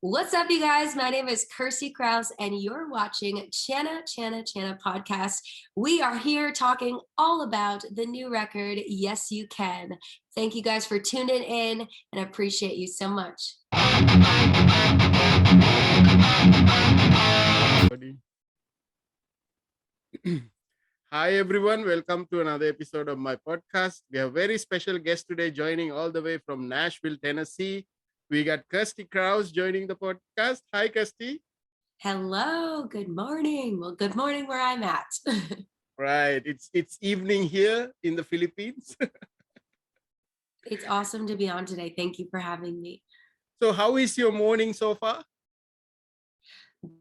What's up, you guys? My name is Kirstie Kraus, and you're watching Channa Channa Channa podcast. We are here talking all about the new record, Yes You Can. Thank you guys for tuning in, and I appreciate you so much. Hi everyone, welcome to another episode of my podcast. We have a very special guest today joining all the way from Nashville, Tennessee. We got Kirstie Kraus joining the podcast. Hi Kirstie. Hello, good morning. Well, good morning where I'm at. Right, it's evening here in the Philippines. It's awesome to be on today. Thank you for having me. So how is your morning so far?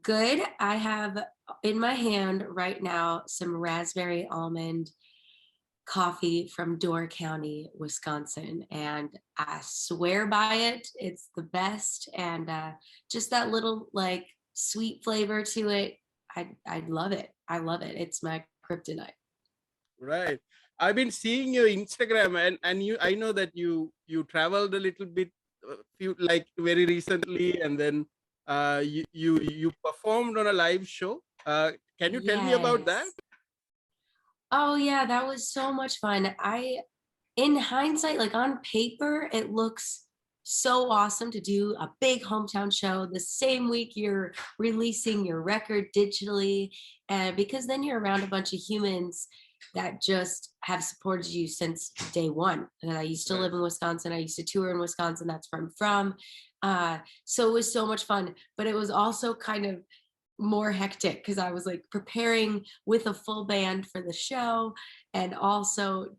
Good. I have in my hand right now some raspberry almond coffee from Door County, Wisconsin, and I swear by it. It's the best, and just that little like sweet flavor to it. I love it. I love it. It's my kryptonite. Right. I've been seeing your Instagram and I know that you traveled a little bit like very recently, and then you performed on a live show. Can you tell me about that? Yes. Oh yeah, that was so much fun. In hindsight, like on paper, it looks so awesome to do a big hometown show the same week you're releasing your record digitally. And because then you're around a bunch of humans that just have supported you since day one. And I used to live in Wisconsin. I used to tour in Wisconsin. That's where I'm from. So it was so much fun, but it was also kind of more hectic because I was like preparing with a full band for the show and also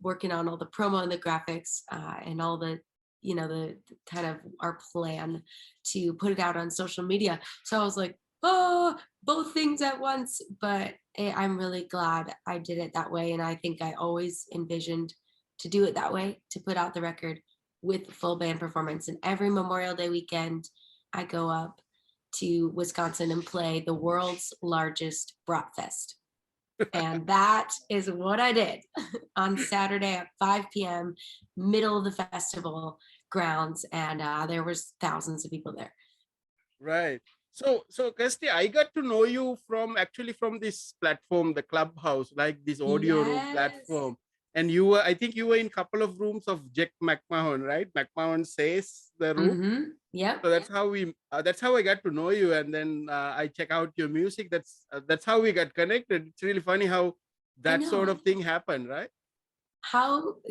working on all the promo and the graphics and all the the kind of our plan to put it out on social media. So I was like, oh, both things at once. But I'm really glad I did it that way, and I think I always envisioned to do it that way, to put out the record with full band performance. And every Memorial Day weekend I go up to Wisconsin and play the world's largest brat fest. And that is what I did on Saturday at 5 p.m., middle of the festival grounds. And there was thousands of people there. Right. So Kirstie, I got to know you from this platform, the Clubhouse, like this audio room platform. And I think you were in a couple of rooms of Jack McMahon, right? McMahon Says the room. Mm-hmm. Yeah. So that's how I got to know you, and then I check out your music. That's how we got connected. It's really funny how that sort of thing happened, right? So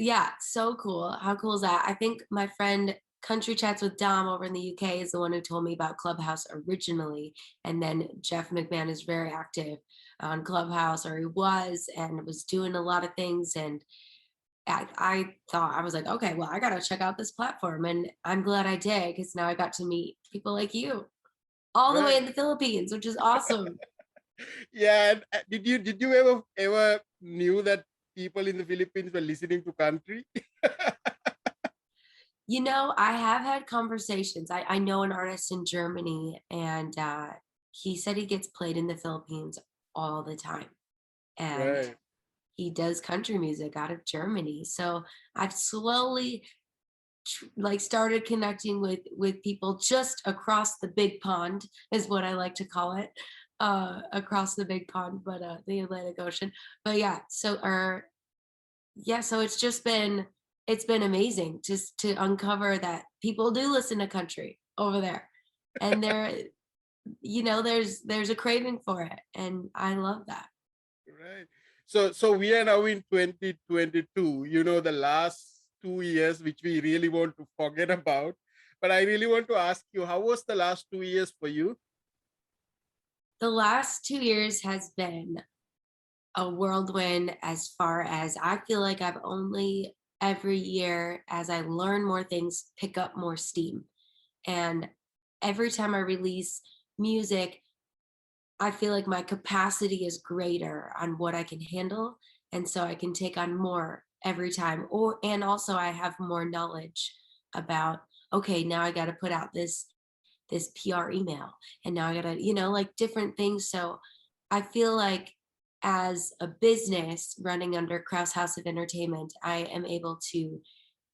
cool. How cool is that? I think my friend Country Chats with Dom over in the UK is the one who told me about Clubhouse originally, and then Jeff McMahon is very active on Clubhouse, or he was, and was doing a lot of things. And I thought, I was like, okay, well, I gotta check out this platform, and I'm glad I did, because now I got to meet people like you all the way in the Philippines, which is awesome. Yeah. And did you ever knew that people in the Philippines were listening to country? I have had conversations. I know an artist in Germany, and he said he gets played in the Philippines all the time. And he does country music out of Germany. So I've slowly started connecting with people just across the big pond, is what I like to call it, across the big pond, but the Atlantic Ocean. But so it's been amazing just to uncover that people do listen to country over there, and there's a craving for it, and I love that. Right. So we are now in 2022, the last 2 years, which we really want to forget about. But I really want to ask you, how was the last 2 years for you? The last 2 years has been a whirlwind, as far as I feel like I've only every year, as I learn more things, pick up more steam. And every time I release music, I feel like my capacity is greater on what I can handle. And so I can take on more every time. And also I have more knowledge about, okay, now I got to put out this PR email, and now I got to, like different things. So I feel like as a business running under Kraus House of Entertainment, I am able to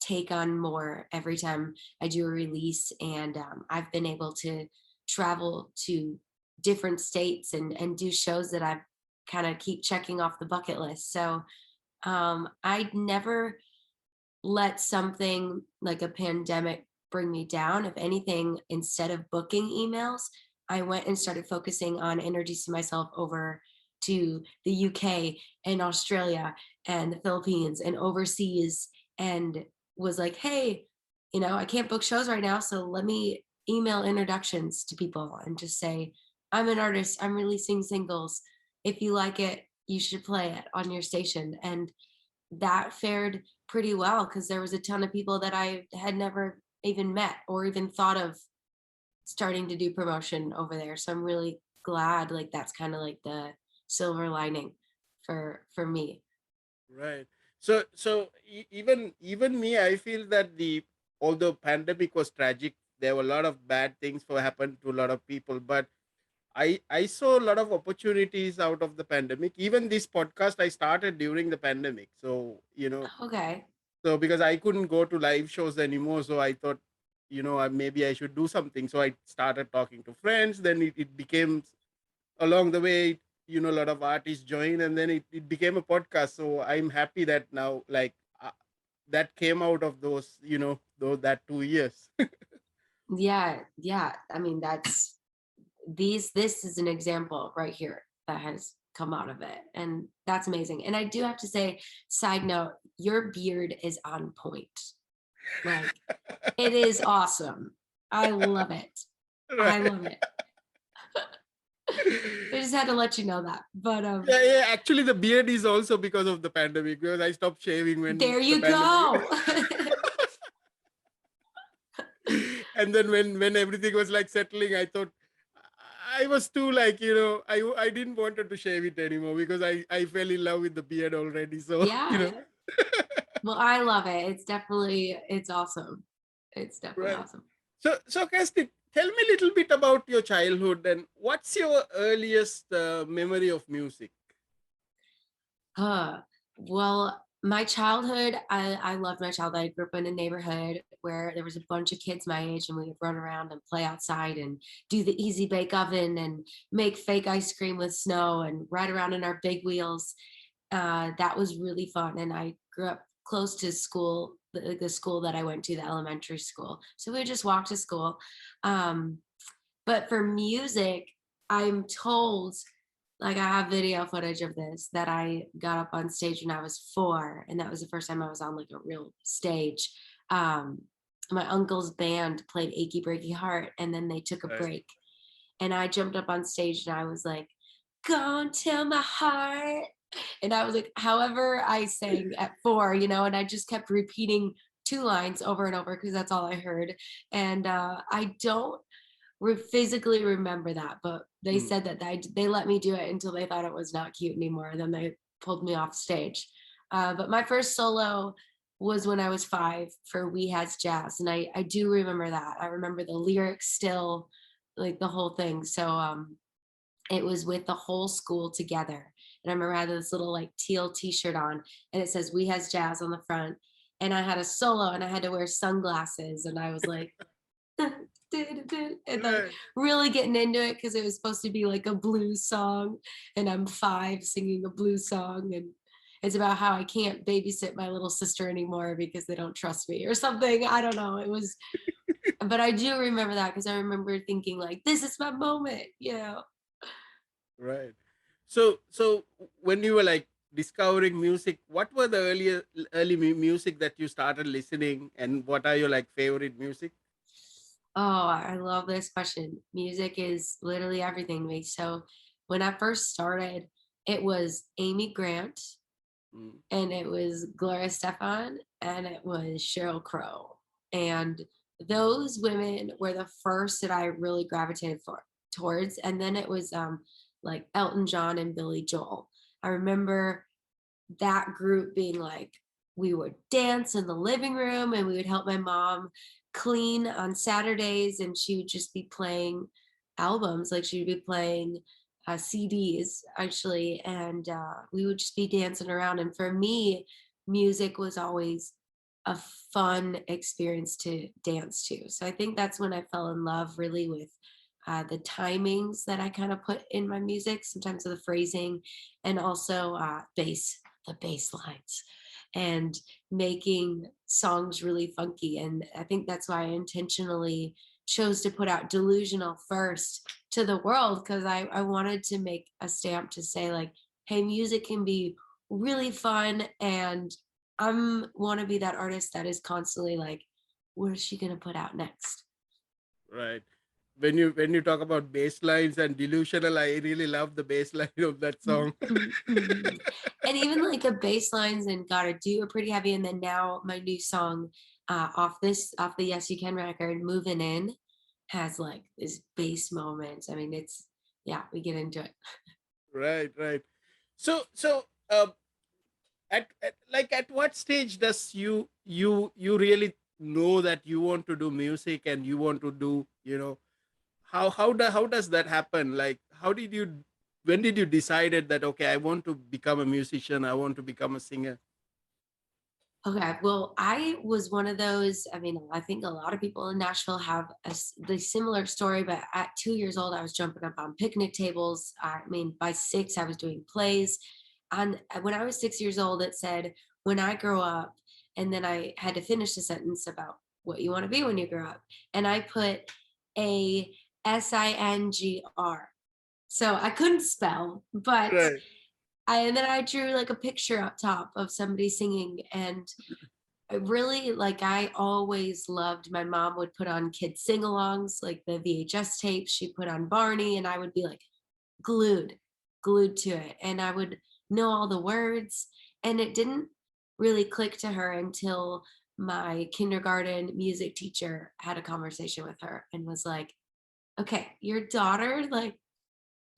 take on more every time I do a release. And I've been able to travel to different states and do shows that I've kind of keep checking off the bucket list. So I'd never let something like a pandemic bring me down. If anything, instead of booking emails, I went and started focusing on introducing myself over to the UK and Australia and the Philippines and overseas, and was like, hey, I can't book shows right now, so let me email introductions to people and just say, I'm an artist, I'm releasing singles. If you like it, you should play it on your station. And that fared pretty well because there was a ton of people that I had never even met or even thought of starting to do promotion over there. So I'm really glad, like, that's kind of like the silver lining for me. Right. So even me, I feel that although pandemic was tragic, there were a lot of bad things for happened to a lot of people, but I saw a lot of opportunities out of the pandemic. Even this podcast I started during the pandemic. So, Okay. so because I couldn't go to live shows anymore, so I thought, maybe I should do something. So I started talking to friends. Then it became along the way, a lot of artists joined, and then it became a podcast. So I'm happy that now, like, that came out of those, that 2 years. Yeah, yeah. I mean, this is an example right here that has come out of it. And that's amazing. And I do have to say, side note, your beard is on point. Like, it is awesome. I love it. I Right. love it. I just had to let you know that. But Yeah. Actually, the beard is also because of the pandemic, because I stopped shaving when there the you pandemic. go. And then when everything was like settling, I thought I was too, like, I didn't wanted to shave it anymore because I fell in love with the beard already. So Yeah. Well, I love it. It's awesome. It's definitely right. awesome. So Kirstie, tell me a little bit about your childhood and what's your earliest memory of music? Well, my childhood, I loved my childhood. I grew up in a neighborhood where there was a bunch of kids my age, and we would run around and play outside and do the easy bake oven and make fake ice cream with snow and ride around in our big wheels. That was really fun. And I grew up close to school, the school that I went to, the elementary school. So we would just walk to school. Um, but for music, I'm told, like, I have video footage of this, that I got up on stage when I was 4, and that was the first time I was on like a real stage. Um, my uncle's band played Achy Breaky Heart, and then they took a Right. break, and I jumped up on stage and I was like, "Gone tell my heart," and I was like, however I sang at 4, and I just kept repeating 2 lines over and over because that's all I heard. And I don't physically remember that, but they Hmm. said that they let me do it until they thought it was not cute anymore, and then they pulled me off stage. But my first solo was when I was 5 for We Has Jazz, and I do remember that. I remember the lyrics still, like the whole thing. So it was with the whole school together, and I remember I had this little like teal T-shirt on, and it says We Has Jazz on the front, and I had a solo, and I had to wear sunglasses, and I was like, and like Right. really getting into it because it was supposed to be like a blues song, and I'm 5 singing a blues song, and it's about how I can't babysit my little sister anymore because they don't trust me or something. I don't know. It was, but I do remember that because I remember thinking like, this is my moment. Right. So when you were like discovering music, what were the early music that you started listening, and what are your like favorite music? Oh, I love this question. Music is literally everything to me. So when I first started, it was Amy Grant, Mm. and it was Gloria Stefan, and it was Sheryl Crow. And those women were the first that I really gravitated towards. And then it was like Elton John and Billy Joel. I remember that group being like, we would dance in the living room, and we would help my mom clean on Saturdays, and she would just be playing albums, like she would be playing CDs actually, and we would just be dancing around. And for me, music was always a fun experience to dance to. So I think that's when I fell in love really with the timings that I kind of put in my music, sometimes of the phrasing, and also the bass lines, and making songs really funky. And I think that's why I intentionally chose to put out Delusional first to the world, because I wanted to make a stamp to say, like, hey, music can be really fun, and I'm want to be that artist that is constantly like, what is she gonna put out next? Right. When you talk about bass lines and delusional, I really love the bass line of that Mm, song. mm, mm. And even like the bass lines and Gotta Do are pretty heavy. And then now my new song off the Yes You Can record, Moving In, has like this bass moment. I mean, it's yeah, we get into it. Right, right. So at what stage does you really know that you want to do music and you want to do, how does that happen? Like, how did you when did you decided that, okay, I want to become a musician, I want to become a singer? Okay, well, I was one of those. I mean, I think a lot of people in Nashville have the similar story, but at 2 years old, I was jumping up on picnic tables. I mean, by six, I was doing plays. And when I was 6 years old, it said, when I grow up, and then I had to finish the sentence about what you want to be when you grow up. And I put Singr. So I couldn't spell, but Right. and then I drew like a picture up top of somebody singing. And I really, like, I always loved, my mom would put on kid sing-alongs, like the VHS tapes. She put on Barney, and I would be like glued to it. And I would know all the words. And it didn't really click to her until my kindergarten music teacher had a conversation with her and was like, okay, your daughter, like,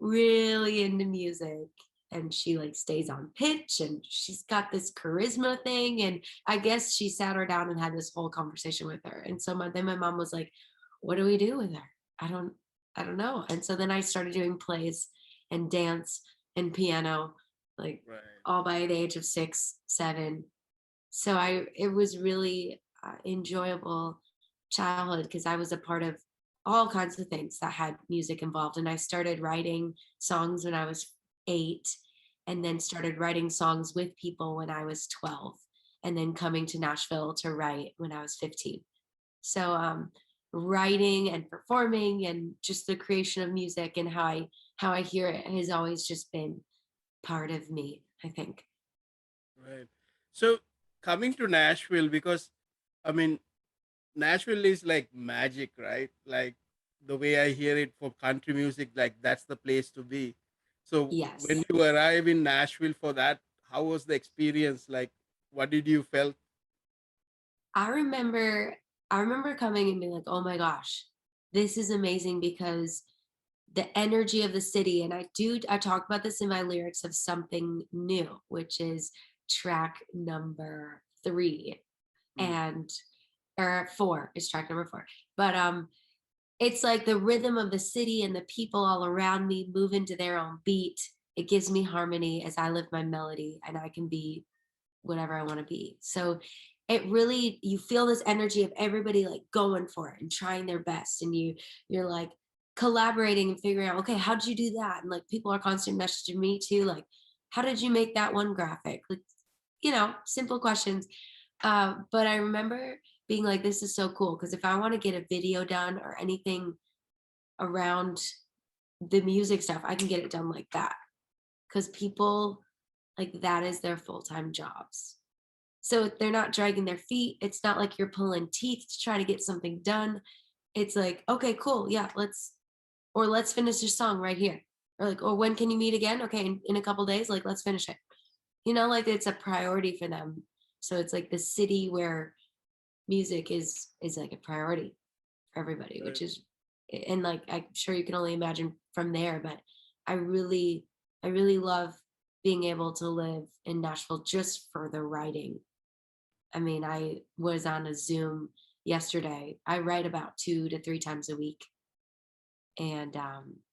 really into music, and she like stays on pitch, and she's got this charisma thing. And I guess she sat her down and had this whole conversation with her. And so then my mom was like, what do we do with her? I don't i don't know. And so then I started doing plays and dance and piano, like, Right. all by the age of 6 7. So it was really enjoyable childhood, because I was a part of all kinds of things that had music involved. And I started writing songs when I was 8, and then started writing songs with people when I was 12, and then coming to Nashville to write when I was 15. So writing and performing and just the creation of music and how I hear it has always just been part of me, I think. Right. So, coming to Nashville, because I mean, Nashville is like magic, right? Like, the way I hear it for country music, like that's the place to be. So when Yes. you arrive in Nashville for that, how was the experience? Like, what did you felt? I remember I remember coming and being like, "Oh my gosh, this is amazing," because the energy of the city. And I talk about this in my lyrics of Something New, which is track number 3, Mm, and or 4 is track number 4. But it's like the rhythm of the city and the people all around me move into their own beat. It gives me harmony as I live my melody, and I can be whatever I want to be. So it really, you feel this energy of everybody like going for it and trying their best, and you're like collaborating and figuring out, okay, how did you do that? And like people are constantly messaging me too, like, how did you make that one graphic? Like, simple questions. But I remember being like, this is so cool, because if I want to get a video done or anything around the music stuff, I can get it done like that, because people, like, that is their full-time jobs. So they're not dragging their feet. It's not like you're pulling teeth to try to get something done. It's like, okay, cool. Yeah, let's finish this song right here. Or like, or when can you meet again? Okay, in a couple days, like, let's finish it. Like, it's a priority for them. So it's like the city where music is like a priority for everybody, right. which is, and like, I'm sure you can only imagine from there. But I really, I really love being able to live in Nashville just for the writing. I mean, I was on a Zoom yesterday. I write about 2 to 3 times a week, and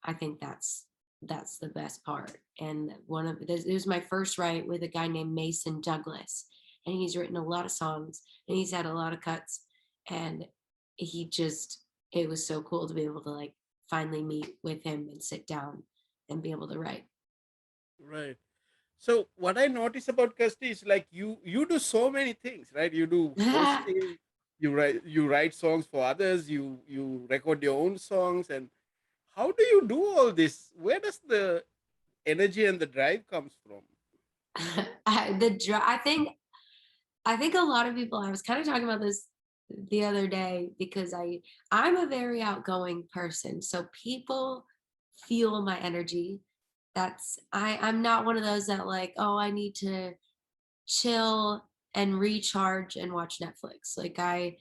I think that's the best part. And one of this, it was my first write with a guy named Mason Douglas, and he's written a lot of songs, and he's had a lot of cuts, and it was so cool to be able to like finally meet with him and sit down and be able to write. Right. So what I notice about Kirstie is like you do so many things, right? You do hosting, you write songs for others, you record your own songs, and how do you do all this? Where does the energy and the drive comes from? I think a lot of people, I was kind of talking about this the other day because I'm a very outgoing person. So people feel my energy. I'm not one of those that like, oh, I need to chill and recharge and watch Netflix. Like I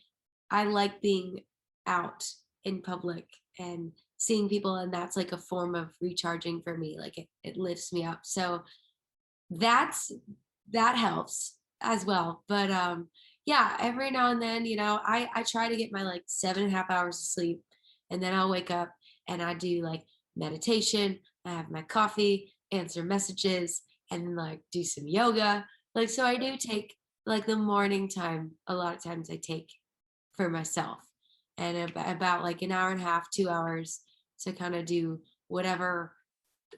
like being out in public and seeing people, and that's like a form of recharging for me. Like it lifts me up. So that's that helps as well. But yeah, every now and then, I try to get my like 7.5 hours of sleep, and then I'll wake up and I do like meditation, I have my coffee, answer messages, and like do some yoga. Like, so I do take like the morning time, a lot of times I take for myself, and about like an hour and a half, 2 hours to kind of do whatever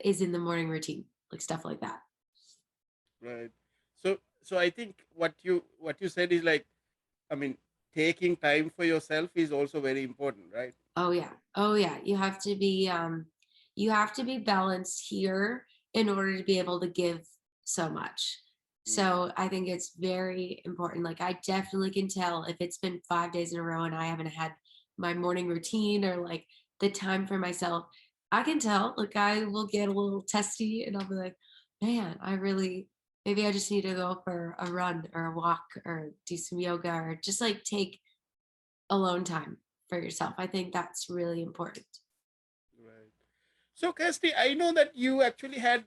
is in the morning routine, like stuff like that. Right. So I think what you said is like, I mean, taking time for yourself is also very important, right? Oh yeah. Oh yeah. You have to be balanced here in order to be able to give so much. Mm. So I think it's very important. Like I definitely can tell if it's been 5 days in a row and I haven't had my morning routine or like the time for myself. I can tell, like I will get a little testy and I'll be like, man, maybe I just need to go for a run or a walk or do some yoga or just like take alone time for yourself. I think that's really important. Right. So, Kirsty, I know that you actually had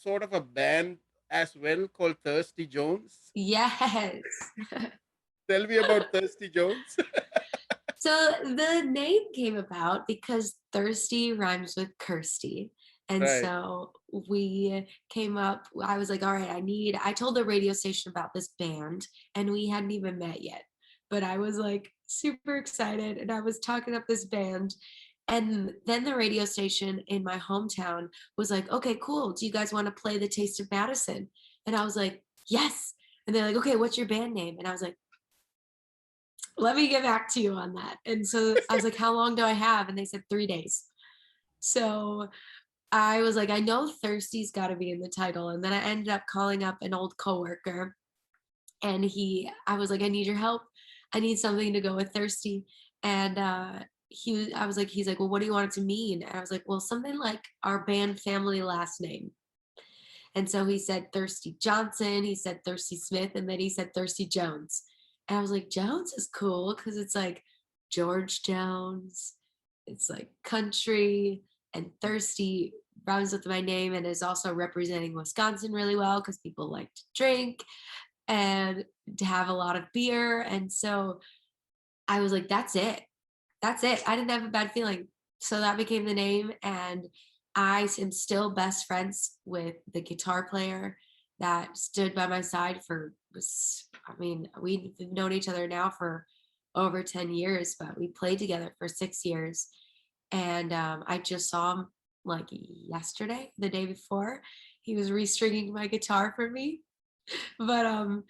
sort of a band as well called Thirsty Jones. Yes. Tell me about Thirsty Jones. So the name came about because thirsty rhymes with Kirstie. And Right. so we came up, I was like, all right, I told the radio station about this band, and we hadn't even met yet. But I was like super excited and I was talking up this band. And then the radio station in my hometown was like, okay, cool. Do you guys want to play the Taste of Madison? And I was like, yes. And they're like, okay, what's your band name? And I was like, let me get back to you on that. And so I was like, how long do I have? And they said 3 days. So I was like, I know Thirsty's got to be in the title. And then I ended up calling up an old coworker, and I was like, I need your help. I need something to go with Thirsty. And he's like, well, what do you want it to mean? And I was like, well, something like our band family last name. And so he said Thirsty Johnson, he said Thirsty Smith, and then he said Thirsty Jones. And I was like, Jones is cool because it's like George Jones, it's like country, and thirsty rhymes with my name and is also representing Wisconsin really well because people like to drink and to have a lot of beer. And so I was like, that's it. That's it. I didn't have a bad feeling. So that became the name. And I am still best friends with the guitar player that stood by my side we've known each other now for over 10 years, but we played together for 6 years. And I just saw him like yesterday, the day before. He was restringing my guitar for me. But and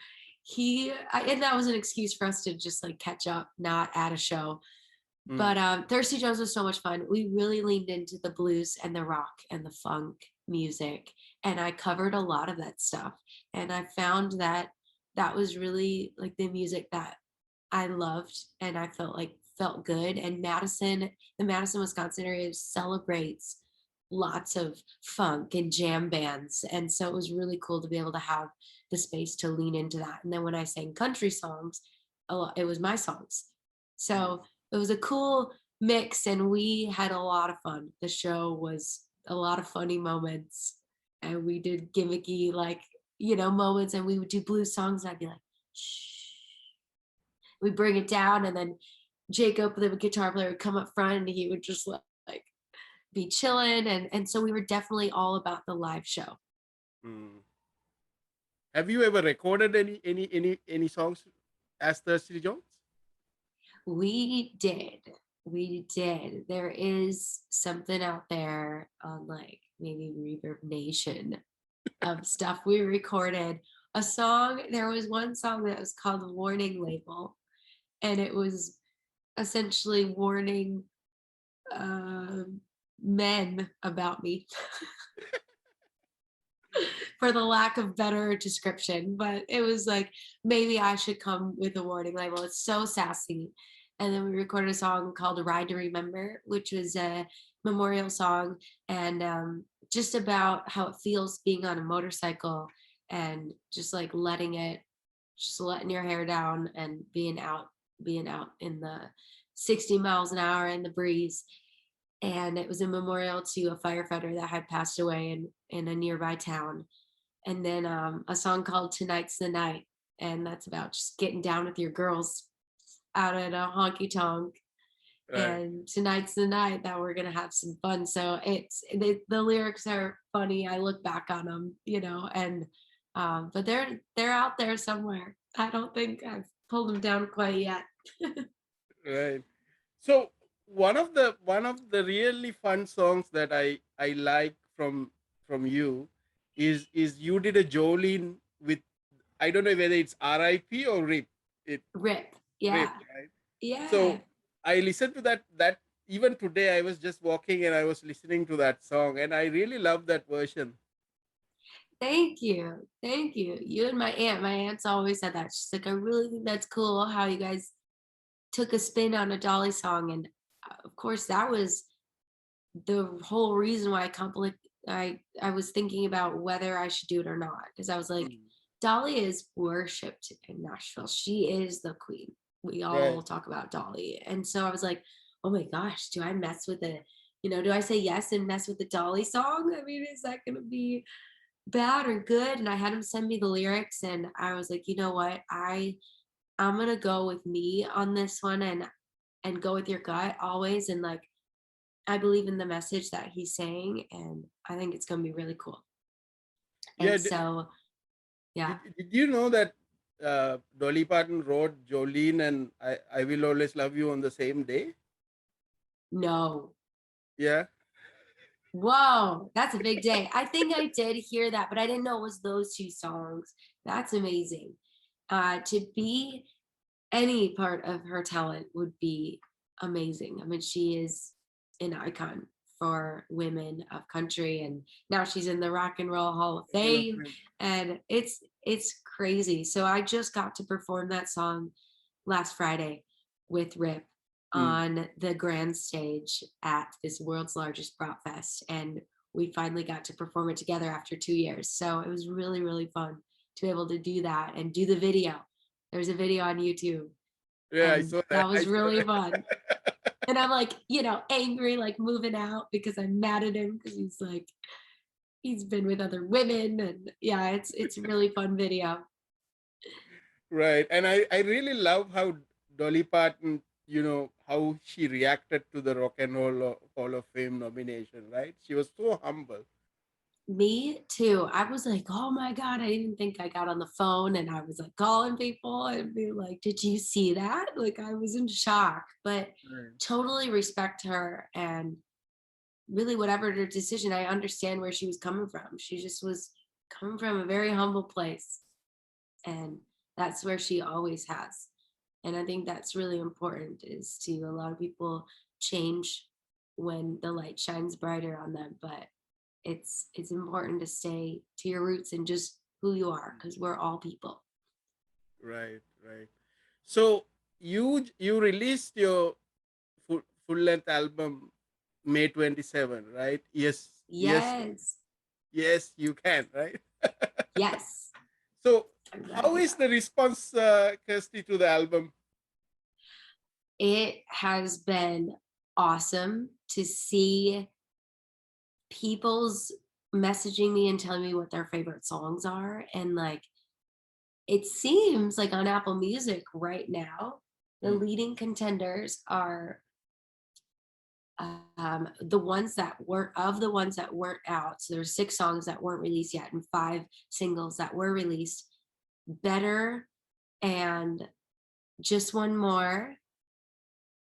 that was an excuse for us to just like catch up, not at a show. Mm. But Thirsty Jones was so much fun. We really leaned into the blues and the rock and the funk music, and I covered a lot of that stuff. And I found that that was really like the music that I loved, and I felt good. And the Madison, Wisconsin area celebrates lots of funk and jam bands, and so it was really cool to be able to have the space to lean into that. And then when I sang country songs, it was my songs. Mm. So it was a cool mix, and we had a lot of fun. The show was a lot of funny moments, and we did gimmicky moments, and we would do blues songs, and I'd be like, shh. We bring it down, and then Jacob, the guitar player, would come up front, and he would just like be chilling, and so we were definitely all about the live show. Mm. Have you ever recorded any songs as Thirsty Jones? We did. We did. There is something out there on like maybe Reverb Nation of stuff we recorded. A song, there was one song that was called Warning Label, and it was essentially warning uh, men about me for the lack of better description. But it was like, maybe I should come with a warning label. It's so sassy. And then we recorded a song called Ride to Remember, which was a memorial song, and just about how it feels being on a motorcycle and just like just letting your hair down and being out in the 60 miles an hour in the breeze. And it was a memorial to a firefighter that had passed away in a nearby town. And then a song called Tonight's the Night, and that's about just getting down with your girls out at a honky tonk. Right. And tonight's the night that we're gonna have some fun. So the lyrics are funny. I look back on them, and but they're out there somewhere. I don't think I've pulled them down quite yet. Right. So one of the really fun songs that I like from you is you did a Jolene with, I don't know whether it's R.I.P. or RIP. It Rip, RIP, yeah, right? yeah. So I listened to that even today. I was just walking and I was listening to that song, and I really love that version. Thank you. Thank you. You and my aunt. My aunt's always said that. She's like, I really think that's cool how you guys took a spin on a Dolly song. And of course, that was the whole reason why I was thinking about whether I should do it or not. Because I was like, Mm. Dolly is worshipped in Nashville. She is the queen. We Right. all talk about Dolly. And so I was like, oh my gosh, do I mess with it? Do I say yes and mess with the Dolly song? I mean, is that gonna be bad or good? And I had him send me the lyrics, and I was like, you know what, I'm gonna go with me on this one, and go with your gut always. And like, I believe in the message that he's saying, and I think it's gonna be really cool. Yeah. And so yeah. Did you know that Dolly Parton wrote Jolene and I Will Always Love You on the same day? No. Yeah. Whoa, that's a big day. I think I did hear that, but I didn't know it was those two songs. That's amazing. To be any part of her talent would be amazing. I mean, she is an icon for women of country, and now she's in the Rock and Roll Hall of Hall of Fame, Fame. and it's crazy. So I just got to perform that song last Friday with Rip Mm. on the grand stage at this world's largest brat fest, and we finally got to perform it together after 2 years. So it was really, really fun to be able to do that and do the video. There's a video on YouTube, Yeah, I and saw that. that I was saw really fun. that. And I'm like, angry, like moving out because I'm mad at him because he's like, he's been with other women. And yeah, it's a really fun video. Right. And I really love how Dolly Parton, how she reacted to the Rock and Roll Hall of Fame nomination, right? She was so humble. Me too. I was like, oh my God, I didn't think. I got on the phone and I was like calling people and be like, did you see that? Like, I was in shock, but Right. totally respect her. And really, whatever her decision, I understand where she was coming from. She just was coming from a very humble place. And that's where she always has. And I think that's really important, is to a lot of people change when the light shines brighter on them. But it's important to stay to your roots and just who you are, because we're all people. Right, right. So you released your full length album May 27, right? Yes, yes, Yes. yes, you can, right? Yes. So I'm how ready to is go. the response, Kirstie, to the album? It has been awesome to see people's messaging me and telling me what their favorite songs are. And like, it seems like on Apple Music right now, the Mm. leading contenders are the ones that weren't out. So there's 6 songs that weren't released yet and 5 singles that were released. Better and Just One More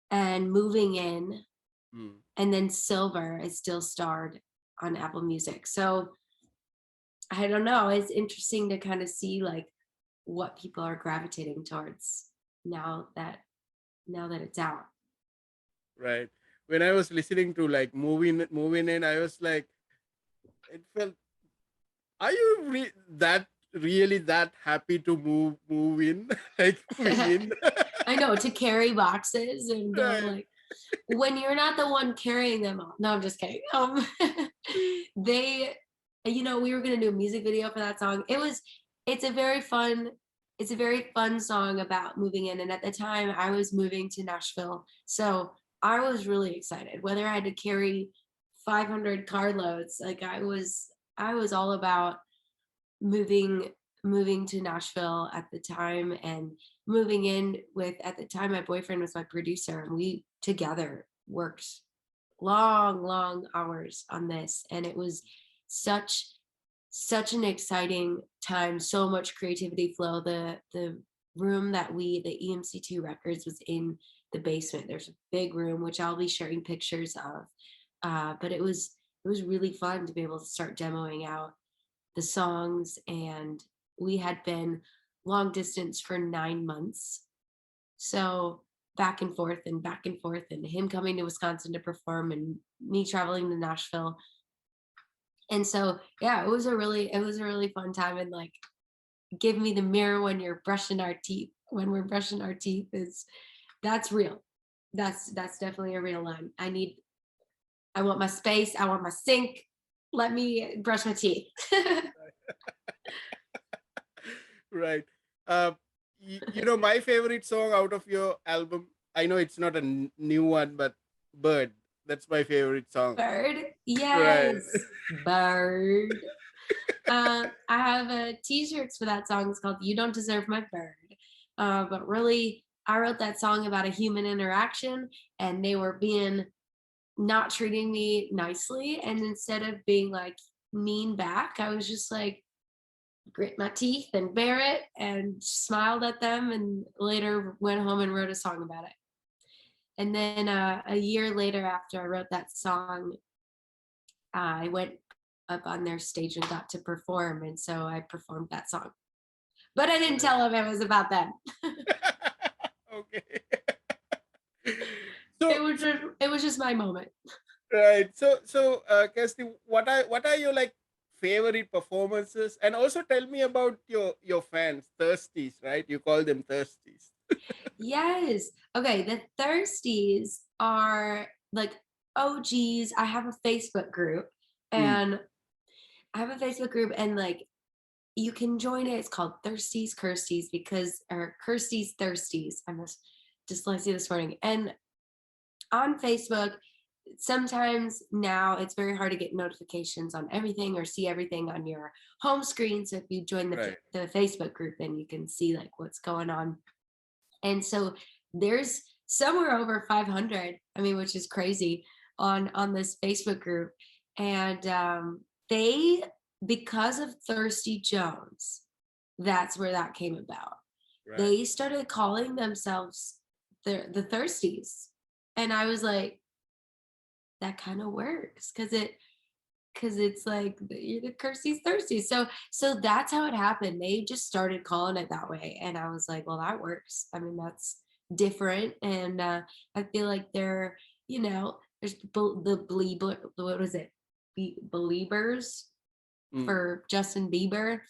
and Moving In, and then Silver is still starred on Apple Music. So I don't know, it's interesting to kind of see like what people are gravitating towards now that it's out. Right. When I was listening to like moving in, I was like, it felt, are you really that happy to move in? Like moving in? I know, to carry boxes and Right. like when you're not the one carrying them all. No, I'm just kidding. They, we were gonna do a music video for that song. It's a very fun, song about moving in. And at the time I was moving to Nashville. So I was really excited, whether I had to carry 500 carloads. Like I was all about moving to Nashville at the time, and moving in with, at the time, my boyfriend was my producer, and we together worked long hours on this, and it was such an exciting time. So much creativity flow. The room that the EMC2 Records was in the basement. There's a big room which I'll be sharing pictures of, but it was really fun to be able to start demoing out the songs. And we had been long distance for 9 months, so back and forth and him coming to Wisconsin to perform and me traveling to Nashville. And so yeah, it was a really fun time. And like, give me the mirror when we're brushing our teeth, is that's real. That's definitely a real line. I want my space, I want my sink, let me brush my teeth. Right. Uh, my favorite song out of your album, I know it's not a new one, but Bird. That's my favorite song. Bird, Right. yes. Bird. I have t-shirts for that song. It's called You Don't Deserve My Bird. But really, I wrote that song about a human interaction, and they were not treating me nicely. And instead of being like mean back, I was just like, grit my teeth and bear it, and smiled at them, and later went home and wrote a song about it. And then a year later, after I wrote that song, I went up on their stage and got to perform, and so I performed that song. But I didn't tell them it was about them. Okay. It was just my moment. Right. So, Kirstie, what are your like favorite performances? And also tell me about your fans, Thirsties, right? You call them Thirsties. Yes. Okay. The Thirsties are like OGs. I have a Facebook group, and like, you can join it. It's called Thirsties Kirsties, or Kirstie's Thirsties. I must dyslexia this morning. And on Facebook, sometimes now it's very hard to get notifications on everything or see everything on your home screen. So if you join Right. the Facebook group, then you can see like what's going on. And so there's somewhere over 500, which is crazy, on this Facebook group. And they, because of Thirsty Jones, that's where that came about. Right. They started calling themselves the Thirsties. And I was like, that kind of works, because it's like you're the Kirstie's Thirsty. So that's how it happened. They just started calling it that way, and I was like, well, that works. That's different. And I feel like they're, there's the Belieber, what was it, Beliebers for Justin Bieber.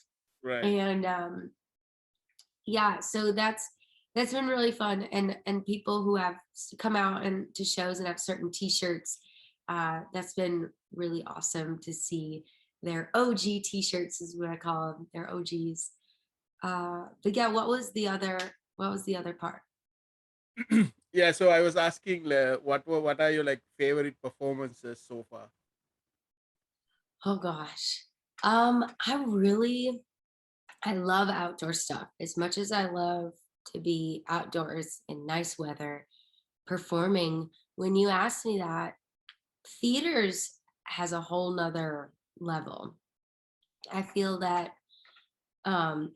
Right. And yeah, so that's been really fun. And people who have come out and to shows and have certain t-shirts, that's been really awesome to see. Their OG t-shirts is what I call them. They're OGs. But yeah, what was the other part? Yeah, so I was asking, what are your like favorite performances so far? Oh gosh. I love outdoor stuff. As much as I love to be outdoors in nice weather, performing when you asked me that, theaters has a whole nother level. I feel that um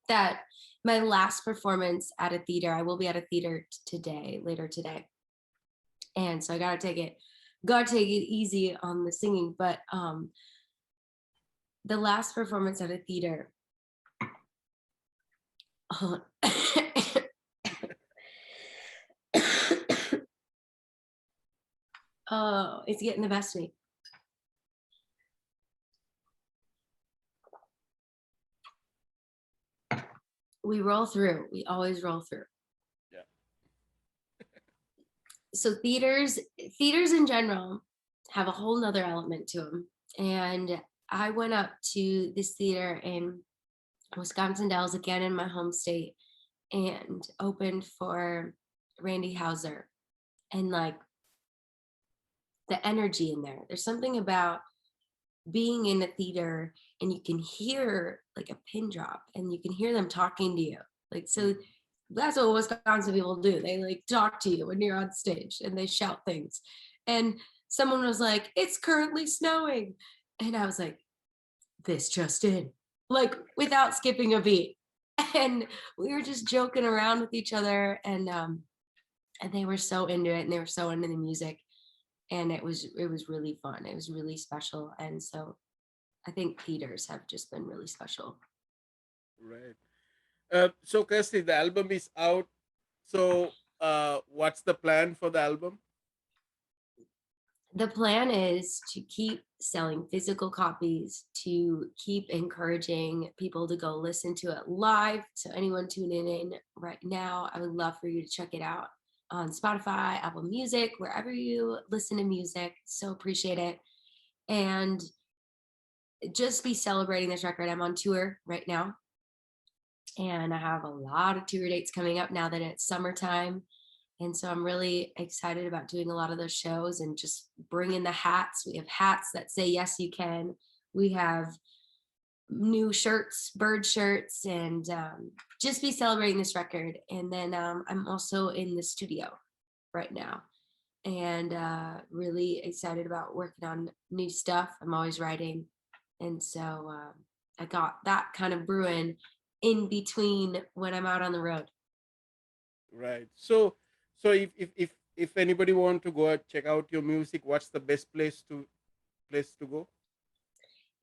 that my last performance at a theater, I will be at a theater today, later today. And so I gotta take it easy on the singing. But the last performance at a theater, oh, it's getting the best of me. We roll through. We always roll through. Yeah. So theaters in general have a whole nother element to them. And I went up to this theater in Wisconsin Dells, again in my home state, and opened for Randy Houser. And like the energy in there, there's something about being in a theater and you can hear like a pin drop and you can hear them talking to you. Like, so that's what Wisconsin people do. They like talk to you when you're on stage and they shout things. And someone was like, "It's currently snowing." And I was like, "This just in," like without skipping a beat. And we were just joking around with each other, and they were so into it and they were so into the music. And it was really fun. It was really special. And so I think theaters have just been really special. Right. So Kirstie, the album is out. So what's the plan for the album? The plan is to keep selling physical copies, to keep encouraging people to go listen to it live. So anyone tuning in right now, I would love for you to check it out on Spotify, Apple Music, wherever you listen to music. So appreciate it. And just be celebrating this record. I'm on tour right now, and I have a lot of tour dates coming up now that it's summertime. And so I'm really excited about doing a lot of those shows and just bringing the hats. We have hats that say, "Yes, you can." We have new shirts, bird shirts, and just be celebrating this record. And then I'm also in the studio right now, and really excited about working on new stuff. I'm always writing. And so I got that kind of brewing in between when I'm out on the road. Right. So if anybody want to go and check out your music, what's the best place to go?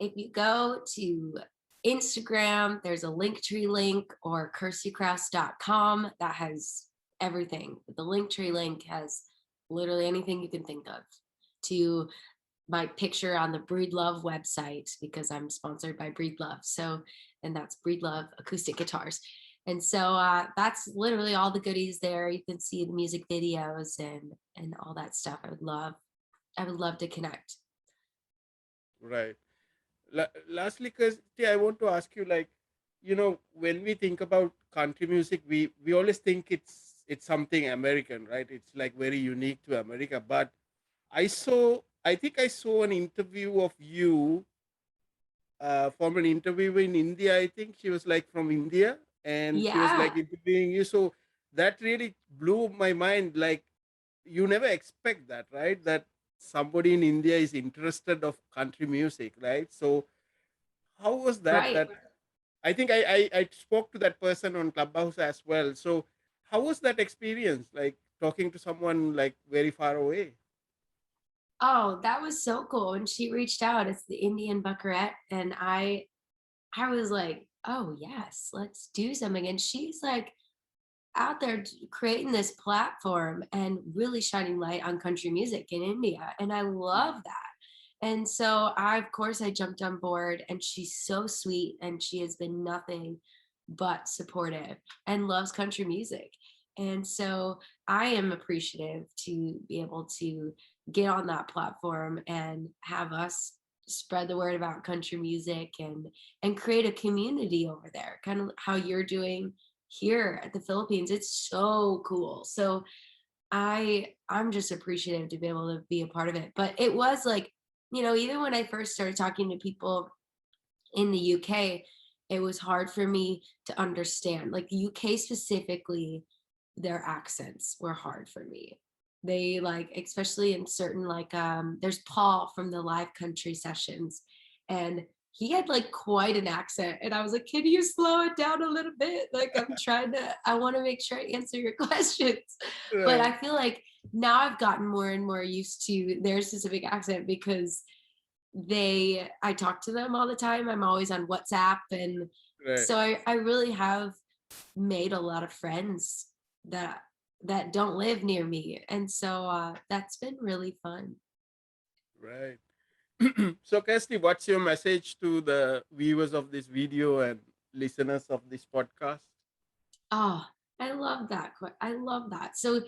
If you go to Instagram, there's a Linktree link, or KirstieKraus.com that has everything. The Linktree link has literally anything you can think of, to my picture on the Breed Love website, because I'm sponsored by Breed Love. So, and that's Breed Love acoustic guitars. And so that's literally all the goodies there. You can see the music videos and all that stuff. I would love to connect. Right. Lastly, Kirstie, I want to ask you, like, when we think about country music, we always think it's something American, right? It's like very unique to America. But I think I saw an interview of you from an interview in India. I think she was like from India, and she was like Yeah, interviewing you. So that really blew my mind. Like, you never expect that, right? That somebody in India is interested of country music, right? So how was that? right. That I think I spoke to that person on Clubhouse as well. So how was that experience? Like talking to someone like very far away. Oh, that was so cool. And she reached out. It's the Indian Buckarette. And I was like, "Oh yes, let's do something." And she's like out there creating this platform and really shining light on country music in India. And I love that. And so of course I jumped on board, and she's so sweet, and she has been nothing but supportive and loves country music. And so I am appreciative to be able to get on that platform and have us spread the word about country music and create a community over there, kind of how you're doing here at the Philippines. It's so cool. So I'm just appreciative to be able to be a part of it. But it was like, even when I first started talking to people in the UK, it was hard for me to understand. Like the UK specifically, their accents were hard for me. They like, especially in certain like there's Paul from the live country sessions, and he had like quite an accent, and I was like, can you slow it down a little bit? Like I want to make sure I answer your questions. But Right, I feel like now I've gotten more and more used to their specific accent because I talk to them all the time. I'm always on WhatsApp, and right, so I really have made a lot of friends that don't live near me, and so that's been really fun. right. So, Kirstie, what's your message to the viewers of this video and listeners of this podcast? Oh, I love that. I love that. So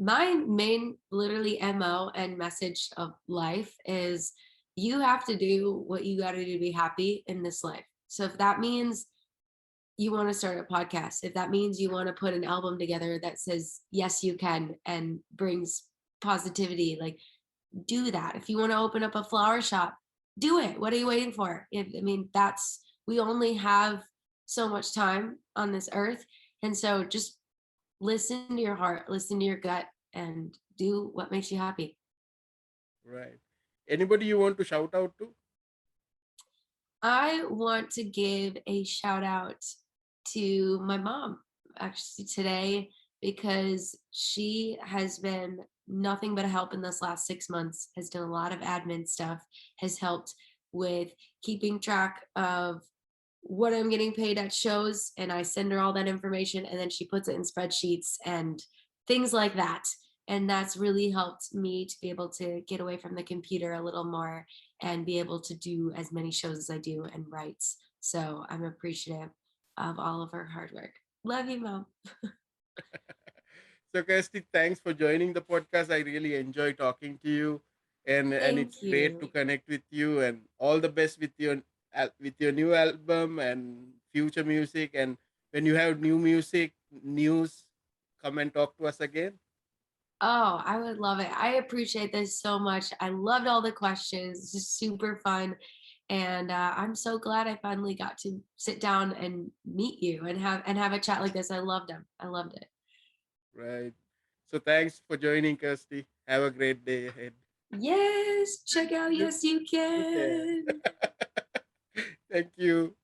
my main literally MO and message of life is you have to do what you got to do to be happy in this life. So if that means you want to start a podcast, if that means you want to put an album together that says yes you can and brings positivity, like do that. If you want to open up a flower shop, do it. What are you waiting for? I mean, we only have so much time on this earth, and so just listen to your heart, listen to your gut, and do what makes you happy. Right. Anybody you want to shout out to? I want to give a shout out to my mom actually today, because she has been nothing but a help in this last 6 months, has done a lot of admin stuff, has helped with keeping track of what I'm getting paid at shows, and I send her all that information, and then she puts it in spreadsheets and things like that. And that's really helped me to be able to get away from the computer a little more and be able to do as many shows as I do and writes. So I'm appreciative of all of her hard work. Love you, Mom. So, Kirsty, thanks for joining the podcast. I really enjoy talking to you, and Thank it's great to you. connect with you. And all the best with your new album and future music. And when you have new music news, come and talk to us again. Oh, I would love it. I appreciate this so much. I loved all the questions. It's just super fun. And I'm so glad I finally got to sit down and meet you and have a chat like this. I loved them. I loved it. Right. So, thanks for joining, Kirsty. Have a great day ahead. Yes, check out You, Yes You you can. Can. Thank you.